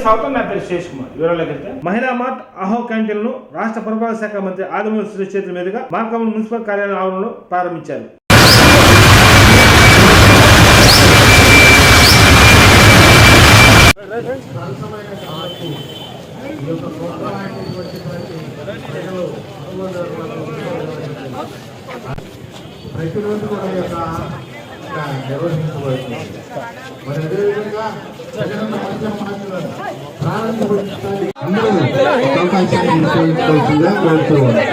స్వాగతం. నా పేరు శేష్ కుమార్. వివరాలకు వెళ్తే మహిళా మార్ట్ అహో క్యాంటీన్ ను రాష్ట్ర పురపాలక శాఖ మంత్రి ఆదిమూలపు సురేష్ చేతుల మీదుగా మార్కాపురం మున్సిపల్ కార్యాలయం ఆవరణలో ప్రారంభించారు. ప్రతిరోజు కూడా నిర్వహించబడుతుంది. మరి అదేవిధంగా ప్రారంభించడానికి అందరూ అవకాశాన్ని ఉపయోగించుకోవాల్సిందిగా కోరుతున్నాను.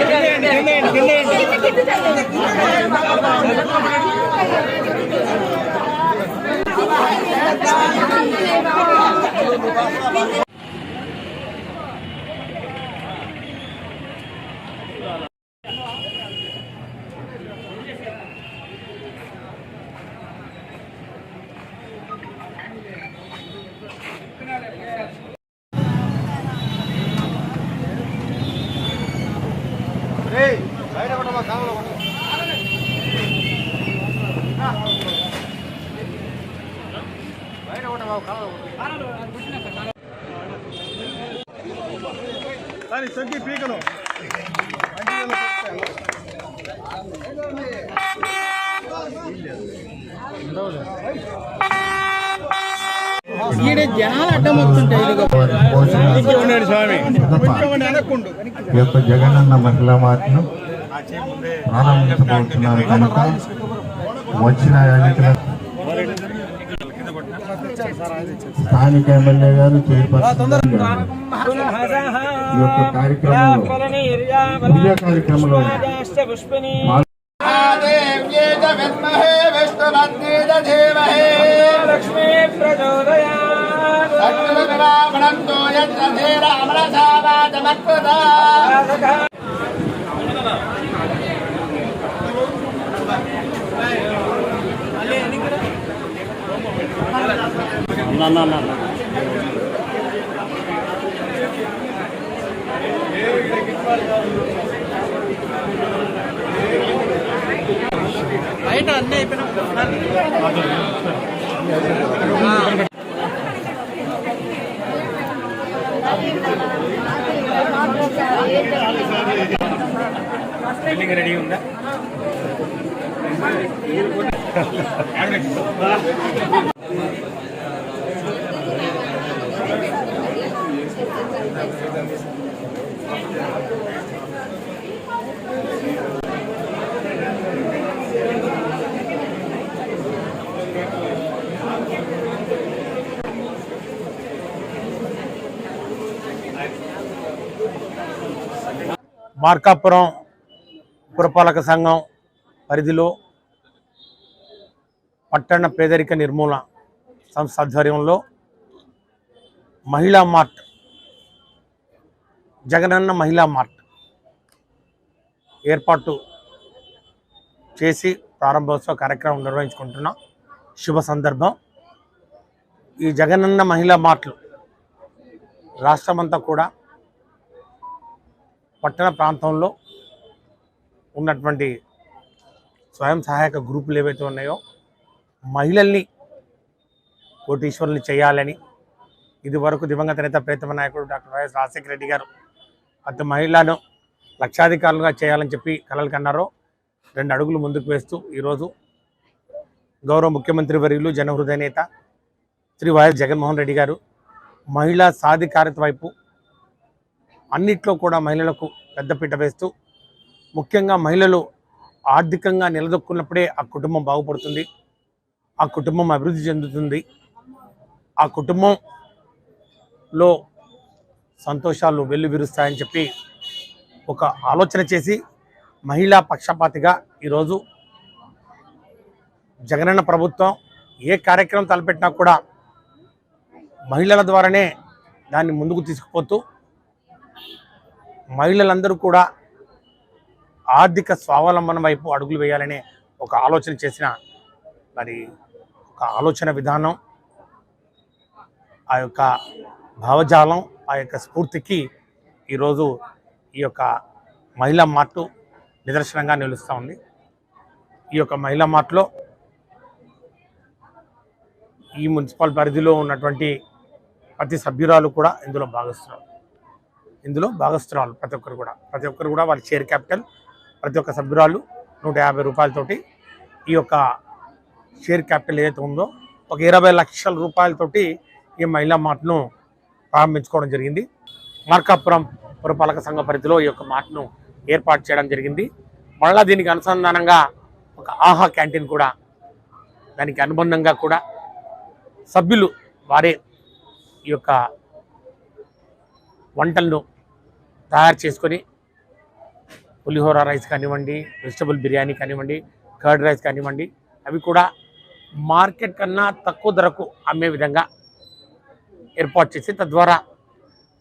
సంఖ్య పీకను జనాలు అడ్డం వస్తుంటాయి. జగనన్న మహిళా మార్ట్ను ప్రారంభించబోతున్నారు కనుక వచ్చిన స్థానిక ఎమ్మెల్యే గారు చైర్పర్సన్ ఈ యొక్క కార్యక్రమంలో బయట అన్నీ అయిపోయినా రెడీ ఉందా? మార్కాపురం పురపాలక సంఘం పరిధిలో పట్టణ పేదరిక నిర్మూలన సంస్థ ఆధ్వర్యంలో మహిళా మార్ట్, జగనన్న మహిళా మార్ట్ ఏర్పాటు చేసి ప్రారంభోత్సవ కార్యక్రమం నిర్వహించుకుంటున్న శుభ సందర్భం. ఈ జగనన్న మహిళా మార్ట్లు రాష్ట్రమంతా కూడా పట్టణ ప్రాంతంలో ఉన్నటువంటి స్వయం సహాయక గ్రూపులు ఏవైతే ఉన్నాయో మహిళల్ని కోటీశ్వరుల్ని చేయాలని ఇదివరకు దివంగత నేత ప్రియతమ నాయకుడు డాక్టర్ వైఎస్ రాజశేఖర రెడ్డి గారు ప్రతి మహిళను లక్షాధికారులుగా చేయాలని చెప్పి కలలు కన్నారో 2 అడుగులు ముందుకు వేస్తూ ఈరోజు గౌరవ ముఖ్యమంత్రి వర్యులు జనహృదయ నేత శ్రీ వైఎస్ జగన్మోహన్ రెడ్డి గారు మహిళా సాధికారత వైపు అన్నిట్లో కూడా మహిళలకు పెద్దపీట వేస్తూ ముఖ్యంగా మహిళలు ఆర్థికంగా నిలదొక్కున్నప్పుడే ఆ కుటుంబం బాగుపడుతుంది, ఆ కుటుంబం అభివృద్ధి చెందుతుంది, ఆ కుటుంబంలో సంతోషాలు వెల్లువిరుస్తాయని చెప్పి ఒక ఆలోచన చేసి మహిళా పక్షపాతిగా ఈరోజు జగనన్న ప్రభుత్వం ఏ కార్యక్రమం తలపెట్టినా కూడా మహిళల ద్వారానే దాన్ని ముందుకు తీసుకుపోతూ మహిళలందరూ కూడా ఆర్థిక స్వావలంబన వైపు అడుగులు వేయాలనే ఒక ఆలోచన చేసిన మరి ఒక ఆలోచన విధానం, ఆ యొక్క భావజాలం, ఆ యొక్క స్ఫూర్తికి ఈరోజు ఈ యొక్క మహిళా మార్టు నిదర్శనంగా నిలుస్తూ ఉంది. ఈ యొక్క మహిళా మార్ట్లో ఈ మున్సిపల్ పరిధిలో ఉన్నటువంటి ప్రతి సభ్యురాలు కూడా ఇందులో భాగస్తురాలు ప్రతి ఒక్కరు కూడా వాళ్ళ షేర్ క్యాపిటల్ ప్రతి ఒక్క సభ్యురాలు 150 రూపాయలతోటి ఈ యొక్క షేర్ క్యాపిటల్ ఏదైతే ఉందో ఒక 20 లక్షల రూపాయలతోటి ఈ మహిళా మార్ట్ను ప్రారంభించుకోవడం జరిగింది. మార్కాపురం పురపాలక సంఘ పరిధిలో ఈ యొక్క మార్ట్ను ఏర్పాటు చేయడం జరిగింది. మళ్ళా దీనికి అనుసంధానంగా ఒక ఆహా క్యాంటీన్ కూడా, దానికి అనుబంధంగా కూడా సభ్యులు వారే ఈ యొక్క వంటలను తయారు చేసుకొని పులిహోర రైస్ కానివ్వండి, వెజిటబుల్ బిర్యానీ కానివ్వండి, కర్డ్ రైస్ కానివ్వండి, అవి కూడా మార్కెట్ కన్నా తక్కువ ధరకు అమ్మే విధంగా ఏర్పాటు చేసి తద్వారా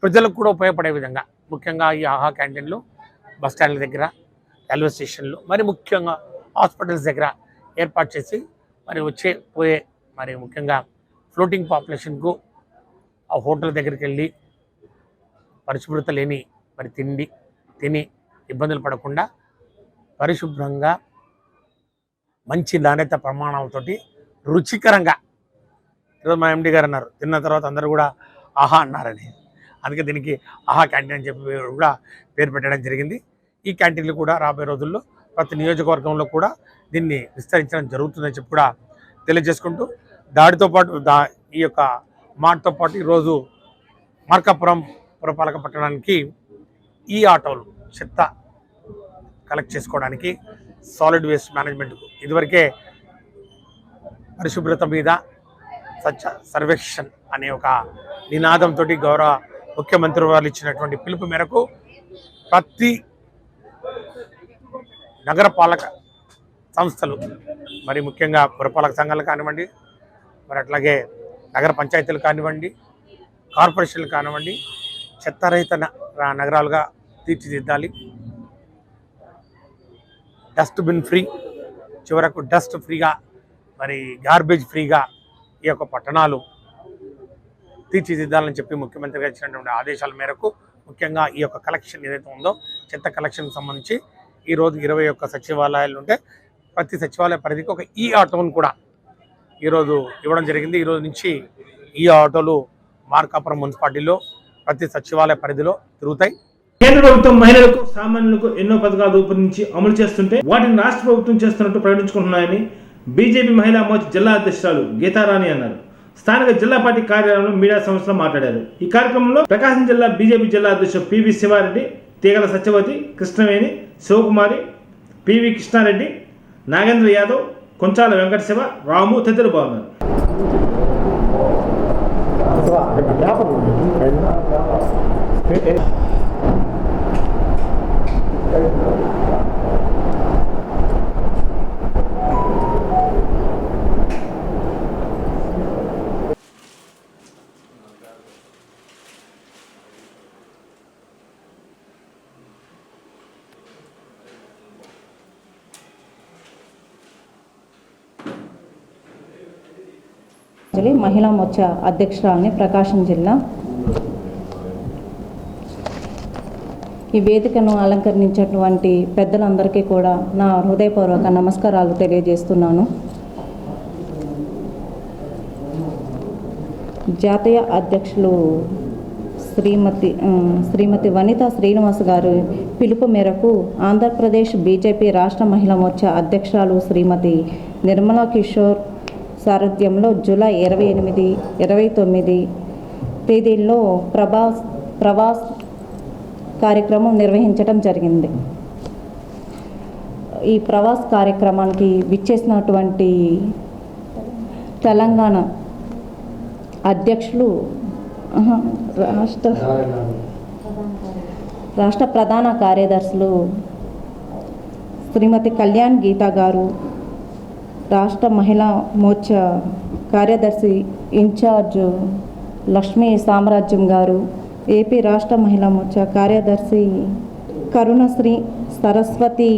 ప్రజలకు కూడా ఉపయోగపడే విధంగా, ముఖ్యంగా ఈ ఆహా క్యాంటీన్లు బస్ స్టాండ్ల దగ్గర, రైల్వే స్టేషన్లు, మరి ముఖ్యంగా హాస్పిటల్స్ దగ్గర ఏర్పాటు చేసి మరి పోయే మరి ముఖ్యంగా ఫ్లోటింగ్ పాపులేషన్కు ఆ హోటల్ దగ్గరికి వెళ్ళి పరిశుభ్రత లేని మరి తిని ఇబ్బందులు పడకుండా పరిశుభ్రంగా మంచి నాణ్యత ప్రమాణాలతోటి రుచికరంగా, ఈరోజు మా ఎండి గారు అన్నారు తిన్న తర్వాత అందరూ కూడా ఆహా అన్నారని, అందుకే దీనికి ఆహా క్యాంటీన్ అని చెప్పి కూడా పేరు పెట్టడం జరిగింది. ఈ క్యాంటీన్లు కూడా రాబోయే రోజుల్లో ప్రతి నియోజకవర్గంలో కూడా దీన్ని విస్తరించడం జరుగుతుందని చెప్పి కూడా తెలియజేసుకుంటూ, దాడితో పాటు ఈ యొక్క మార్ట్తో పాటు ఈరోజు మార్కాపురం పురపాలక పట్టణానికి ఈ ఆటోలు చెత్త కలెక్ట్ చేసుకోవడానికి సాలిడ్ వేస్ట్ మేనేజ్మెంట్కు ఇదివరకే పరిశుభ్రత మీద స్వచ్ఛ సర్వేక్షణ్ అనే ఒక నినాదంతో గౌరవ ముఖ్యమంత్రి వారు ఇచ్చినటువంటి పిలుపు మేరకు ప్రతి నగరపాలక సంస్థలు, మరి ముఖ్యంగా పురపాలక సంఘాలు కానివ్వండి, మరి అట్లాగే నగర పంచాయతీలు కానివ్వండి, కార్పొరేషన్లు కానివ్వండి, చెత్తరహిత నగరాలుగా తీర్చిదిద్దాలి. డస్ట్బిన్ ఫ్రీ, చివరకు డస్ట్ ఫ్రీగా, మరి గార్బేజ్ ఫ్రీగా ఈ యొక్క పట్టణాలు తీర్చిదిద్దాలని చెప్పి ముఖ్యమంత్రి గారు ఇచ్చినటువంటి ఆదేశాల మేరకు ముఖ్యంగా ఈ యొక్క కలెక్షన్ ఏదైతే ఉందో చెత్త కలెక్షన్కి సంబంధించి ఈరోజు 21 సచివాలయాలు ఉంటే ప్రతి సచివాలయ పరిధికి ఒక ఈ ఆటోను కూడా ఈరోజు ఇవ్వడం జరిగింది. ఈరోజు నుంచి ఈ ఆటోలు మార్కాపురం మున్సిపాలిటీలో ప్రతి సచివాలయ పరిధిలో తిరుగుతాయి. కేంద్ర ప్రభుత్వం మహిళలకు సామాన్యులకు ఎన్నో పథకాలు రూపొందించి అమలు చేస్తుంటే వాటిని రాష్ట్ర ప్రభుత్వం చేస్తున్నట్టు ప్రకటించుకుంటున్నాయని బీజేపీ మహిళా మోర్చా జిల్లా అధ్యక్షురాలు గీతారాణి అన్నారు. స్థానిక జిల్లా పార్టీ కార్యాలయంలో మీడియా సంస్థలో మాట్లాడారు. ఈ కార్యక్రమంలో ప్రకాశం జిల్లా బీజేపీ జిల్లా అధ్యక్షుడు పివి శివారెడ్డి, తీగల సత్యవతి, కృష్ణవేణి, శివకుమారి, పివి కృష్ణారెడ్డి, నాగేంద్ర యాదవ్, కొంచాల వెంకట శివ, రాము తదితరులు బాగున్నారు. మహిళా మోర్చా అధ్యక్షురాలని ప్రకాశం జిల్లా. ఈ వేదికను అలంకరించినటువంటి పెద్దలందరికీ కూడా నా హృదయపూర్వక నమస్కారాలు తెలియజేస్తున్నాను. జాతీయ అధ్యక్షులు శ్రీమతి వనితా శ్రీనివాస్ గారు పిలుపు మేరకు ఆంధ్రప్రదేశ్ బీజేపీ రాష్ట్ర మహిళా మోర్చా అధ్యక్షురాలు శ్రీమతి నిర్మలా కిషోర్ సారథ్యంలో జూలై 28, 29 తేదీల్లో ప్రవాస్ కార్యక్రమం నిర్వహించడం జరిగింది. ఈ ప్రవాస్ కార్యక్రమానికి విచ్చేసినటువంటి తెలంగాణ అధ్యక్షులు, రాష్ట్ర ప్రధాన కార్యదర్శులు శ్రీమతి కళ్యాణ్ గీతా గారు, రాష్ట్ర మహిళా మోర్చా కార్యదర్శి ఇన్ఛార్జ్ లక్ష్మీ సామ్రాజ్యం గారు, ఏపీ రాష్ట్ర మహిళా మోర్చా కార్యదర్శి కరుణశ్రీ సరస్వతి,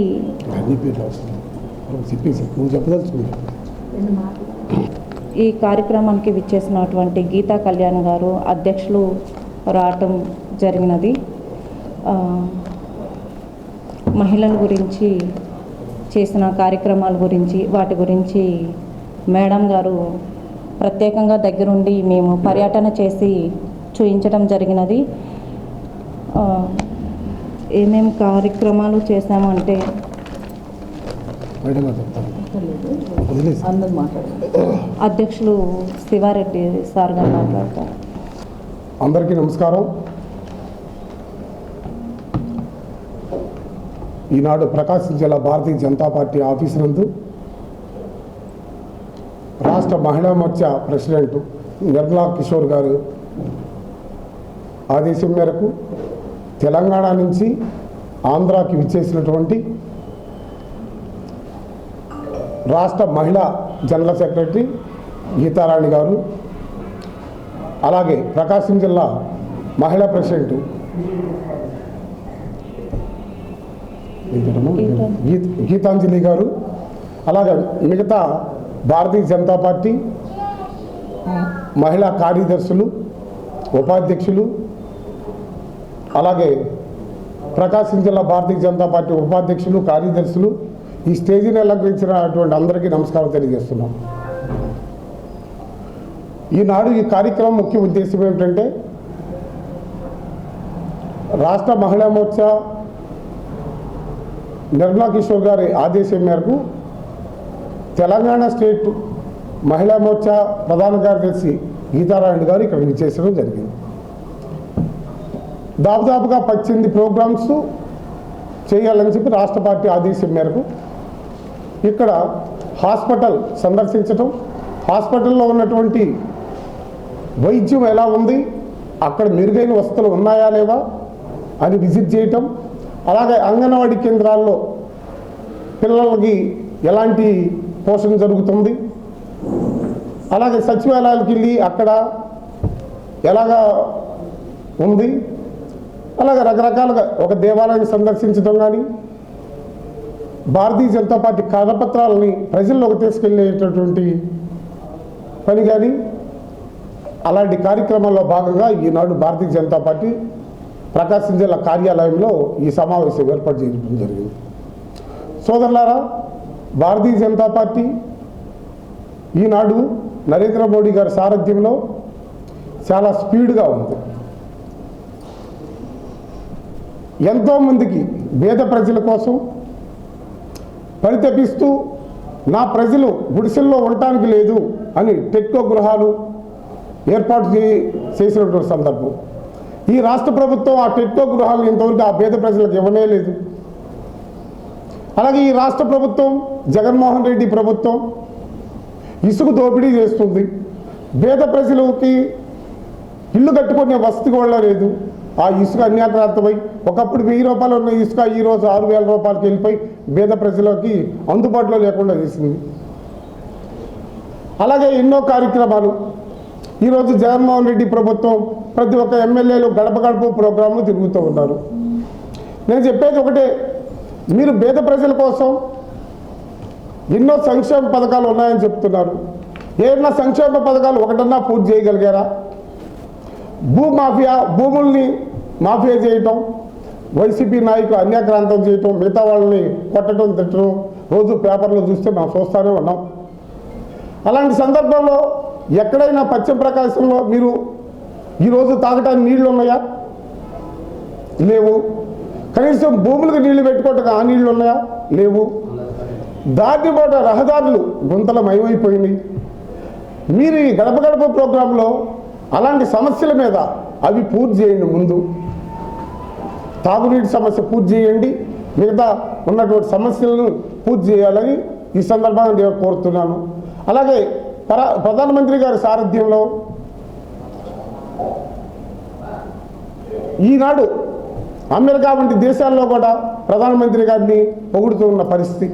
ఈ కార్యక్రమానికి విచ్చేసినటువంటి గీతా కళ్యాణ్ గారు అధ్యక్షులు రావటం జరిగినది. మహిళల గురించి చేసిన కార్యక్రమాల గురించి వాటి గురించి మేడం గారు ప్రత్యేకంగా దగ్గరుండి మేము పర్యటన చేసి చూపించడం జరిగినది. ఏమేమి కార్యక్రమాలు చేశామంటే అధ్యక్షులు శివారెడ్డి సార్ గారు మాట్లాడతారు. అందరికీ నమస్కారం. ఈనాడు ప్రకాశం జిల్లా భారతీయ జనతా పార్టీ ఆఫీసు నందు రాష్ట్ర మహిళా మోర్చా ప్రెసిడెంట్ నిర్మలా కిషోర్ గారు ఆదేశం మేరకు తెలంగాణ నుంచి ఆంధ్రాకి విచ్చేసినటువంటి రాష్ట్ర మహిళా జనరల్ సెక్రటరీ గీతారాణి గారు, అలాగే ప్రకాశం జిల్లా మహిళా ప్రెసిడెంట్ గీతాంజలి గారు, అలాగే మిగతా భారతీయ జనతా పార్టీ మహిళా కార్యదర్శులు, ఉపాధ్యక్షులు, అలాగే ప్రకాశం జిల్లా భారతీయ జనతా పార్టీ ఉపాధ్యక్షులు, కార్యదర్శులు, ఈ స్టేజీని అలంకరించినటువంటి అందరికీ నమస్కారం తెలియజేస్తున్నాం. ఈనాడు ఈ కార్యక్రమం ముఖ్య ఉద్దేశం ఏమిటంటే, రాష్ట్ర మహిళా మోర్చా నిర్మలా కిషోర్ గారి ఆదేశం మేరకు తెలంగాణ స్టేట్ మహిళా మోర్చా ప్రధాన కార్యదర్శి గీతారాణి గారు ఇక్కడ విచ్చేసడం జరిగింది. దాదాపుగా 18 ప్రోగ్రామ్స్ చేయాలని చెప్పి రాష్ట్ర పార్టీ ఆదేశం మేరకు ఇక్కడ హాస్పిటల్ సందర్శించటం, హాస్పిటల్లో ఉన్నటువంటి వైద్యం ఎలా ఉంది, అక్కడ మెరుగైన వసతులు ఉన్నాయా లేవా అని విజిట్ చేయటం, అలాగే అంగన్వాడీ కేంద్రాల్లో పిల్లలకి ఎలాంటి పోషణ జరుగుతుంది, అలాగే సచివాలయాలకు వెళ్ళి అక్కడ ఎలాగా ఉంది, అలాగే రకరకాలుగా ఒక దేవాలయాన్ని సందర్శించడం కానీ, భారతీయ జనతా పార్టీ కరపత్రాలని ప్రజల్లోకి తీసుకెళ్ళేటటువంటి పని కానీ, అలాంటి కార్యక్రమాల్లో భాగంగా ఈనాడు భారతీయ జనతా పార్టీ ప్రకాశం జిల్లా కార్యాలయంలో ఈ సమావేశం ఏర్పాటు చేయడం జరిగింది. సోదరులారా, భారతీయ జనతా పార్టీ ఈనాడు నరేంద్ర మోడీ గారి సారథ్యంలో చాలా స్పీడ్గా ఉంది. ఎంతోమందికి పేద ప్రజల కోసం పరితపిస్తూ నా ప్రజలు గుడిసెల్లో ఉండటానికి లేదు అని టెట్కో గృహాలు ఏర్పాటు చేసినటువంటి సందర్భం. ఈ రాష్ట్ర ప్రభుత్వం ఆ టెట్కో గృహాలను ఇంతవరకు ఆ పేద ప్రజలకు ఇవ్వనే లేదు. అలాగే ఈ రాష్ట్ర ప్రభుత్వం, జగన్మోహన్ రెడ్డి ప్రభుత్వం ఇసుక దోపిడీ చేస్తుంది. పేద ప్రజలకి ఇల్లు కట్టుకునే వసతి కూడా లేదు. ఆ ఇసుక అన్యాక్రాంతమై ఒకప్పుడు 1000 రూపాయలు ఉన్న ఇసుక ఈరోజు 6000 రూపాయలకి వెళ్ళిపోయి పేద ప్రజలకి అందుబాటులో లేకుండా చేసింది. అలాగే ఎన్నో కార్యక్రమాలు ఈరోజు జగన్మోహన్ రెడ్డి ప్రభుత్వం ప్రతి ఒక్క ఎమ్మెల్యేలు గడప గడప ప్రోగ్రాంలు తిరుగుతూ ఉన్నారు. నేను చెప్పేది ఒకటే, మీరు పేద ప్రజల కోసం ఎన్నో సంక్షేమ పథకాలు ఉన్నాయని చెప్తున్నారు. ఏమన్నా సంక్షేమ పథకాలు ఒకటన్నా పూర్తి చేయగలిగారా? భూముల్ని మాఫియా చేయటం, వైసీపీ నాయకులు అన్యాక్రాంతం చేయటం, మిగతా వాళ్ళని కొట్టడం, తిట్టడం రోజు పేపర్లో చూస్తే మనం చూస్తూనే ఉన్నాం. అలాంటి సందర్భంలో ఎక్కడైనా పశ్చిమ ప్రకాశంలో మీరు ఈరోజు తాగటానికి నీళ్లు ఉన్నాయా? లేవు. కనీసం భూములకు నీళ్లు పెట్టుకోవటానికి ఆ నీళ్లు ఉన్నాయా? లేవు. దాటి పాట రహదారులు గుంతలమయమైపోయినాయి. మీరు ఈ గడప గడప ప్రోగ్రాంలో అలాంటి సమస్యల మీద అవి పూర్తి చేయండి. ముందు తాగునీటి సమస్య పూర్తి చేయండి, మిగతా ఉన్నటువంటి సమస్యలను పూర్తి చేయాలని ఈ సందర్భంగా నేను కోరుతున్నాను. అలాగే ప్రధానమంత్రి గారి సారథ్యంలో ఈనాడు అమెరికా వంటి దేశాల్లో కూడా ప్రధానమంత్రి గారిని పొగుడుతూ ఉన్న పరిస్థితి.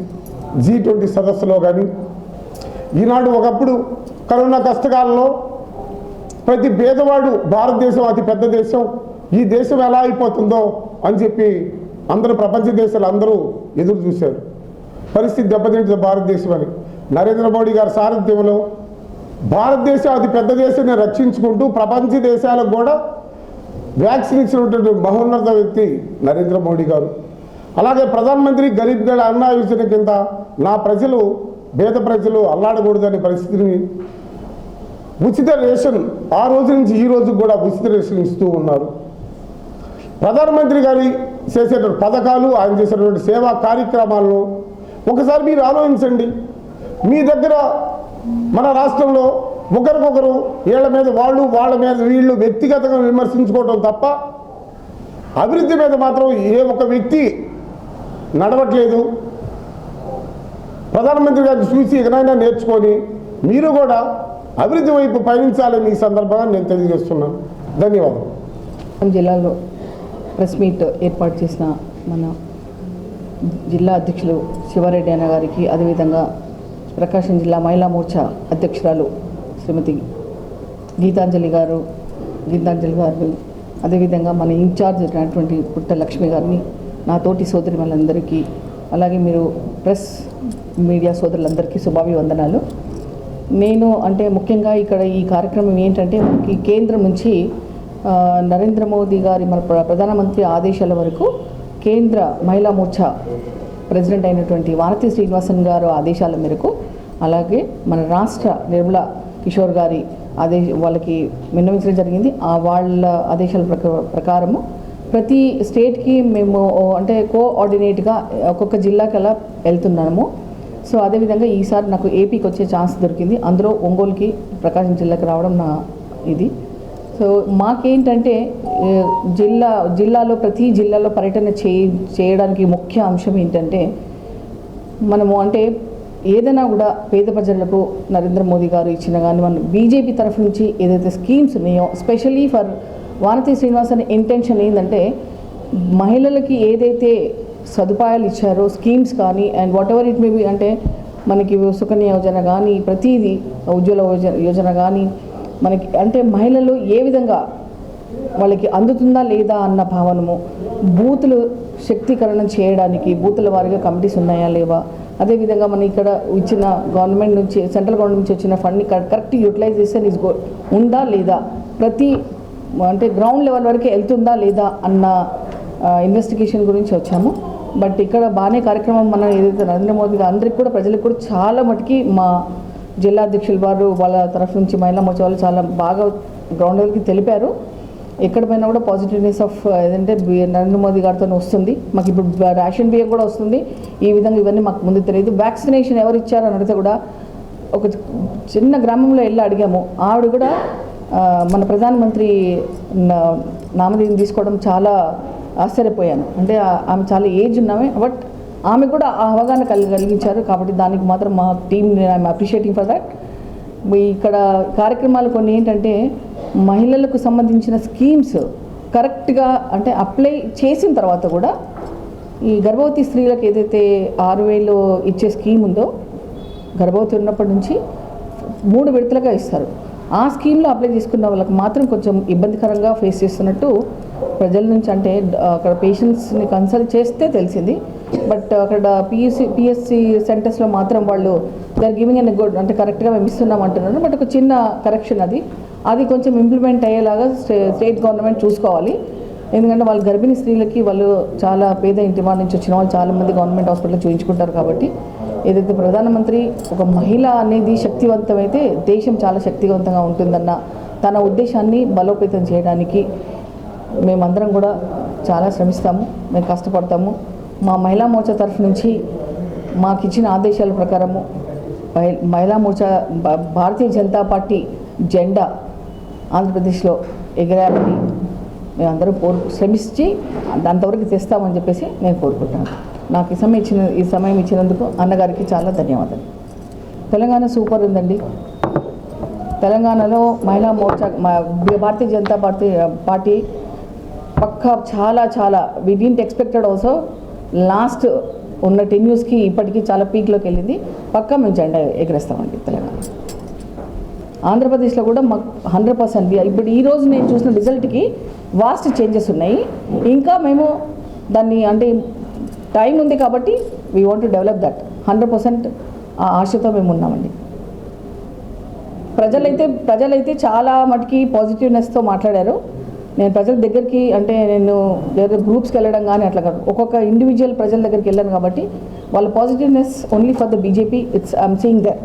G20 సదస్సులో కానీ ఈనాడు ఒకప్పుడు కరోనా కష్టకాలంలో ప్రతి పేదవాడు భారతదేశం అతి పెద్ద దేశం, ఈ దేశం ఎలా అయిపోతుందో అని చెప్పి అందరూ ప్రపంచ దేశాలు అందరూ ఎదురు చూశారు. పరిస్థితి దెబ్బతింటుంది భారతదేశం అని. నరేంద్ర మోడీ గారి సారథ్యంలో భారతదేశం అతి పెద్ద దేశాన్ని రక్షించుకుంటూ ప్రపంచ దేశాలకు కూడా వ్యాక్సిన్ ఇచ్చినటువంటి మహోన్నత వ్యక్తి నరేంద్ర మోడీ గారు. అలాగే ప్రధానమంత్రి గరీబ్ కళ్యాణ్ అన్న యోజన కింద నా ప్రజలు, పేద ప్రజలు అల్లాడకూడదనే పరిస్థితిని ఉచిత రేషన్ ఆ రోజు నుంచి ఈ రోజు కూడా ఉచిత రేషన్ ఇస్తూ ఉన్నారు. ప్రధానమంత్రి గారి చేసేటువంటి పథకాలు, ఆయన చేసేటువంటి సేవా కార్యక్రమాలను ఒకసారి మీరు ఆలోచించండి. మీ దగ్గర మన రాష్ట్రంలో ఒకరికొకరు వీళ్ళ మీద వాళ్ళు, వాళ్ళ మీద వీళ్ళు వ్యక్తిగతంగా విమర్శించుకోవడం తప్ప అభివృద్ధి మీద మాత్రం ఏ ఒక్క వ్యక్తి నడవట్లేదు. ప్రధానమంత్రి గారిని చూసి ఎక్కడైనా నేర్చుకొని మీరు కూడా అభివృద్ధి వైపు పయనించాలని ఈ సందర్భంగా నేను తెలియజేస్తున్నాను. ధన్యవాదాలు. జిల్లాలో ప్రెస్ మీట్ ఏర్పాటు చేసిన మన జిల్లా అధ్యక్షులు శివారెడ్డి అన్న గారికి, అదేవిధంగా ప్రకాశం జిల్లా మహిళా మోర్చా అధ్యక్షురాలు శ్రీమతి గీతాంజలి గారు, అదేవిధంగా మన ఇన్ఛార్జ్ అయినటువంటి పుట్ట లక్ష్మి గారిని, నా తోటి సోదరిమలందరికీ, అలాగే మీరు ప్రెస్ మీడియా సోదరులందరికీ శుభాభివందనాలు. నేను అంటే ముఖ్యంగా ఇక్కడ ఈ కార్యక్రమం ఏంటంటే మనకి కేంద్రం నుంచి నరేంద్ర మోదీ గారి మన ప్రధానమంత్రి ఆదేశాల వరకు కేంద్ర మహిళా మోర్చా ప్రెసిడెంట్ అయినటువంటి వానతి శ్రీనివాసన్ గారు ఆదేశాల మేరకు, అలాగే మన రాష్ట్ర నిర్మలా కిషోర్ గారి వాళ్ళకి విన్నవించడం జరిగింది. వాళ్ళ ఆదేశాల ప్రకారము ప్రతి స్టేట్కి మేము అంటే కోఆర్డినేట్గా ఒక్కొక్క జిల్లాకి అలా వెళ్తున్నాము. సో అదేవిధంగా ఈసారి నాకు ఏపీకి వచ్చే ఛాన్స్ దొరికింది. అందులో ఒంగోలుకి, ప్రకాశం జిల్లాకి రావడం నా ఇది. సో మాకేంటంటే జిల్లాలో ప్రతి జిల్లాలో పర్యటన చేయడానికి ముఖ్య అంశం ఏంటంటే మనము అంటే ఏదైనా కూడా పేద ప్రజలకు నరేంద్ర మోదీ గారు ఇచ్చిన కానీ మన బీజేపీ తరఫు నుంచి ఏదైతే స్కీమ్స్ ఉన్నాయో, specially for Vanathi Srinivasan intention ఏంటంటే మహిళలకి ఏదైతే సదుపాయాలు ఇచ్చారో స్కీమ్స్ కానీ and what ever it may be, అంటే మనకి సుకన్య యోజన కానీ, ప్రతిదీ ఉజ్వల యోజన కానీ మనకి అంటే మహిళలు ఏ విధంగా వాళ్ళకి అందుతుందా లేదా అన్న భావనము, బూతులు శక్తీకరణం చేయడానికి బూతుల వారీగా కమిటీస్ ఉన్నాయా లేవా, అదేవిధంగా మన ఇక్కడ ఇచ్చిన గవర్నమెంట్ నుంచి, సెంట్రల్ గవర్నమెంట్ నుంచి వచ్చిన ఫండ్ని కరెక్ట్ యూటిలైజేషన్ ఉందా లేదా, ప్రతి అంటే గ్రౌండ్ లెవెల్ వరకు వెళ్తుందా లేదా అన్న ఇన్వెస్టిగేషన్ గురించి వచ్చాము. బట్ ఇక్కడ బాగానే కార్యక్రమం మన ఏదైతే నరేంద్ర మోదీ అందరికి కూడా, ప్రజలకు కూడా చాలా మటుకి మా జిల్లా అధ్యక్షుల వారు వాళ్ళ తరఫు నుంచి మహిళా మోర్చా వాళ్ళు చాలా బాగా గ్రౌండ్ లెవెల్కి తెలిపారు. ఎక్కడ పోయినా కూడా పాజిటివ్నెస్ ఆఫ్ ఏదంటే నరేంద్ర మోదీ గారితో వస్తుంది. మాకు ఇప్పుడు రేషన్ బియ్యం కూడా వస్తుంది. ఈ విధంగా ఇవన్నీ మాకు ముందు తెలియదు. వ్యాక్సినేషన్ ఎవరు ఇచ్చారని అడిగితే కూడా ఒక చిన్న గ్రామంలో వెళ్ళి అడిగాము. ఆవిడ కూడా మన ప్రధానమంత్రి నామధేయం తీసుకోవడం చాలా ఆశ్చర్యపోయాను. అంటే ఆమె చాలా ఏజ్ ఉన్నామే, బట్ ఆమె కూడా ఆ అవగాహన కలిగించారు. కాబట్టి దానికి మాత్రం మా team I'm appreciating for that. ఇక్కడ కార్యక్రమాలు కొన్ని ఏంటంటే మహిళలకు సంబంధించిన స్కీమ్స్ కరెక్ట్గా అంటే అప్లై చేసిన తర్వాత కూడా ఈ గర్భవతి స్త్రీలకు ఏదైతే 6,000 ఇచ్చే స్కీమ్ ఉందో, గర్భవతి ఉన్నప్పటి నుంచి 3 విడతలుగా ఇస్తారు. ఆ స్కీమ్లో అప్లై చేసుకున్న వాళ్ళకి మాత్రం కొంచెం ఇబ్బందికరంగా ఫేస్ చేస్తున్నట్టు ప్రజల నుంచి, అంటే అక్కడ పేషెంట్స్ని కన్సల్ట్ చేస్తే తెలిసింది. బట్ అక్కడ పిఎస్సి సెంటర్స్లో మాత్రం వాళ్ళు they are giving an good, అంటే కరెక్ట్గా మేము ఇస్తున్నాం అంటున్నారు. బట్ ఒక చిన్న కరెక్షన్ అది కొంచెం ఇంప్లిమెంట్ అయ్యేలాగా స్టేట్ గవర్నమెంట్ చూసుకోవాలి. ఎందుకంటే వాళ్ళు గర్భిణీ స్త్రీలకి వాళ్ళు చాలా పేద ఇంటి వాళ్ళ నుంచి వచ్చిన వాళ్ళు చాలామంది గవర్నమెంట్ హాస్పిటల్లో చూపించుకుంటారు. కాబట్టి ఏదైతే ప్రధానమంత్రి ఒక మహిళ అనేది శక్తివంతమైతే దేశం చాలా శక్తివంతంగా ఉంటుందన్న తన ఉద్దేశాన్ని బలోపేతం చేయడానికి మేమందరం కూడా చాలా శ్రమిస్తాము, మేము కష్టపడతాము. మా మహిళా మోర్చా తరఫు నుంచి మాకు ఇచ్చిన ఆదేశాల ప్రకారము మహిళా మోర్చా భారతీయ జనతా పార్టీ జెండా ఆంధ్రప్రదేశ్లో ఎగరాలని మేమందరం శ్రమించి అంతవరకు తెస్తామని చెప్పేసి నేను కోరుకుంటాను. నాకు ఈ సమయం ఇచ్చినందుకు అన్నగారికి చాలా ధన్యవాదాలు. తెలంగాణ సూపర్ ఉందండి. తెలంగాణలో మహిళా మోర్చా భారతీయ జనతా పార్టీ పక్కా చాలా వి డిడ్ంట్ ఎక్స్పెక్టెడ్ ఆల్సో. లాస్ట్ ఉన్న 10 yearsకి ఇప్పటికీ చాలా పీక్లోకి వెళ్ళింది. పక్కా మేము జెండా ఎగరేస్తామండి తెలంగాణ. ఆంధ్రప్రదేశ్లో కూడా మాకు 100% ఇప్పుడు ఈరోజు నేను చూసిన రిజల్ట్కి వాస్ట్ చేంజెస్ ఉన్నాయి. ఇంకా మేము దాన్ని అంటే టైం ఉంది కాబట్టి we want to develop that. 100% ఆ ఆశతో మేము ఉన్నామండి. ప్రజలైతే చాలా మటుకి పాజిటివ్నెస్తో మాట్లాడారు. నేను ప్రజల దగ్గరికి అంటే నేను వేరే గ్రూప్స్కి వెళ్ళడం కానీ అట్లా కాదు, ఒక్కొక్క ఇండివిజువల్ ప్రజల దగ్గరికి వెళ్ళాను కాబట్టి వాళ్ళ positiveness only for the BJP. I'm seeing that.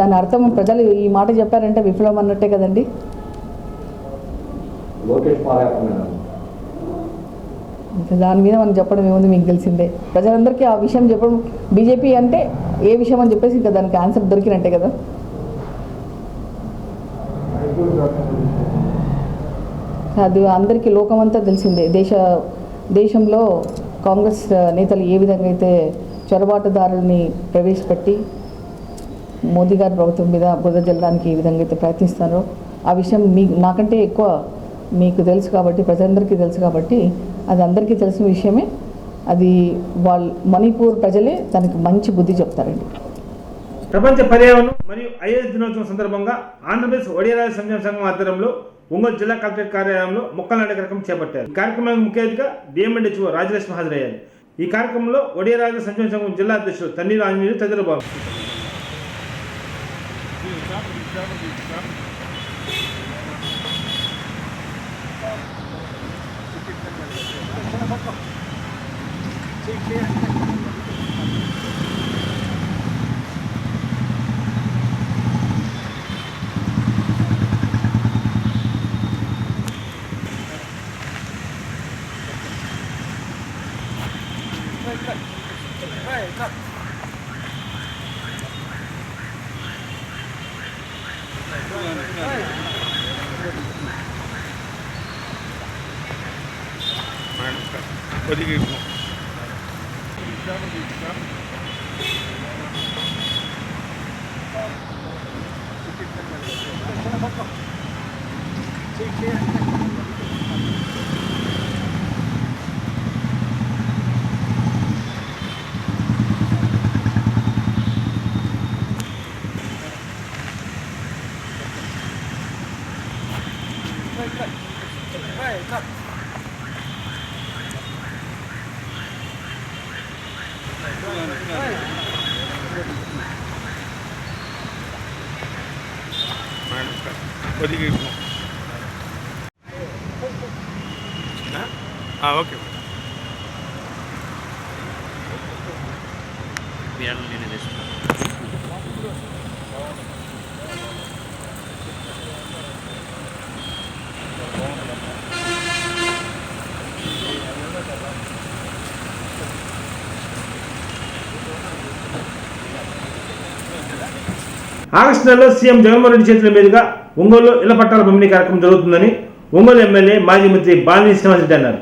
దాని అర్థం ప్రజలు ఈ మాట చెప్పారంటే విఫలం అన్నట్టే కదండి. ఇంకా దాని మీద మనం చెప్పడం ఏముంది, మీకు తెలిసిందే. ప్రజలందరికీ ఆ విషయం చెప్పడం, బీజేపీ అంటే ఏ విషయం అని చెప్పేసి ఇంకా దానికి ఆన్సర్ దొరికినట్టే కదా. అది అందరికీ లోకమంతా తెలిసిందే. దేశంలో కాంగ్రెస్ నేతలు ఏ విధంగా అయితే చొరబాటుదారుల్ని ప్రవేశపెట్టి మోదీ గారి ప్రభుత్వం మీద బురద జల్లడానికి ఏ విధంగా అయితే ప్రయత్నిస్తారో ఆ విషయం నాకంటే ఎక్కువ మీకు తెలుసు కాబట్టి, ప్రజలందరికీ తెలుసు కాబట్టి, అది అందరికీ తెలిసిన విషయమే. అది మణిపూర్ ప్రజలే దానికి మంచి బుద్ధి చెప్తారండి. ప్రపంచ పర్యావరణం మరియు ఐఏఎస్ దినోత్సవం సందర్భంగా ఆంధ్రప్రదేశ్ ఒడియారాజ సంక్షేమ సంఘం ఆధ్వర్యంలో ఒంగోలు జిల్లా కలెక్టరేట్ కార్యాలయంలో మొక్కలు నాటే కార్యక్రమం చేపట్టారు. ఈ కార్యక్రమానికి ముఖ్య అతిథిగా డిఎంఎండ్హెచ్ఓ రాజలక్ష్మి హాజరయ్యారు. ఈ కార్యక్రమంలో ఒడియారాజ సంక్షేమ సంఘం జిల్లా అధ్యక్షుడు తన్నీరు ఆంజనేయులు తదితరులు పాల్గొన్నారు. ఓకే. ఆగస్టు నెలలో సీఎం జగన్మోహన్ రెడ్డి చేతుల మీదుగా ఒంగోలులో ఇళ్ల పట్టాల పంపిణీ కార్యక్రమం జరుగుతుందని ఒంగోలు ఎమ్మెల్యే మాజీ మంత్రి బాలినేని శ్రీనివాసరెడ్డి అన్నారు.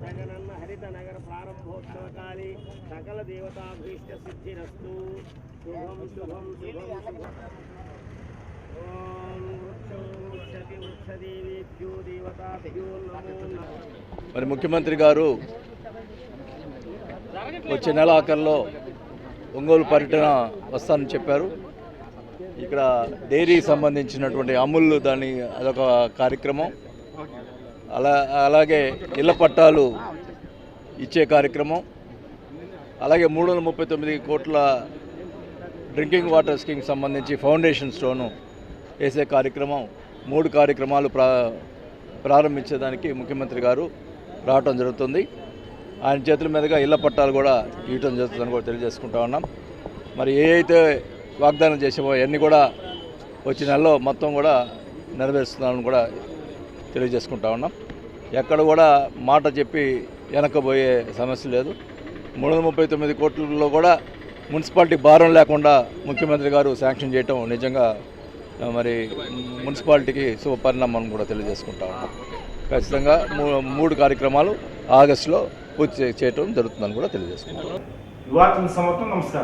జగనన్న హరిత నగర ప్రారంభోత్సవ కాళీ సకల దేవతాభీష్ట సిద్ధిరస్తు. శుభం శుభం శుభం శుభం. ఓం వృక్షతి వృక్షదేవేభ్యో దేవతాభ్యో నమో నమః. మరి ముఖ్యమంత్రి గారు వచ్చే నెల ఆఖరిలో ఒంగోలు పర్యటన వస్తానని చెప్పారు. ఇక్కడ డైరీకి సంబంధించినటువంటి అమూల్ దాని అదొక కార్యక్రమం, అలాగే ఇళ్ల పట్టాలు ఇచ్చే కార్యక్రమం, అలాగే 339 కోట్ల డ్రింకింగ్ వాటర్ స్కీమ్ సంబంధించి ఫౌండేషన్ స్టోను వేసే కార్యక్రమం, 3 కార్యక్రమాలు ప్రారంభించేదానికి ముఖ్యమంత్రి గారు రావటం జరుగుతుంది. ఆయన చేతుల మీదుగా ఇళ్ల పట్టాలు కూడా ఇవ్వటం జరుగుతుందని కూడా తెలియజేసుకుంటా ఉన్నాం. మరి ఏ అయితే వాగ్దానం చేసామో అవన్నీ కూడా వచ్చే నెలలో మొత్తం కూడా నెరవేరుస్తున్నామని కూడా తెలియజేసుకుంటా ఉన్నాం. ఎక్కడ కూడా మాట చెప్పి వెనక్కపోయే సమస్య లేదు. 339 కోట్లలో కూడా మున్సిపాలిటీ భారం లేకుండా ముఖ్యమంత్రి గారు శాంక్షన్ చేయటం నిజంగా మరి మున్సిపాలిటీకి శుభపరిణామం కూడా తెలియజేసుకుంటా ఉన్నాం. ఖచ్చితంగా 3 కార్యక్రమాలు ఆగస్టులో పూర్తి చేయటం జరుగుతుందని కూడా తెలియజేసుకుంటాం. వార్తల సమర్థం. నమస్కారం.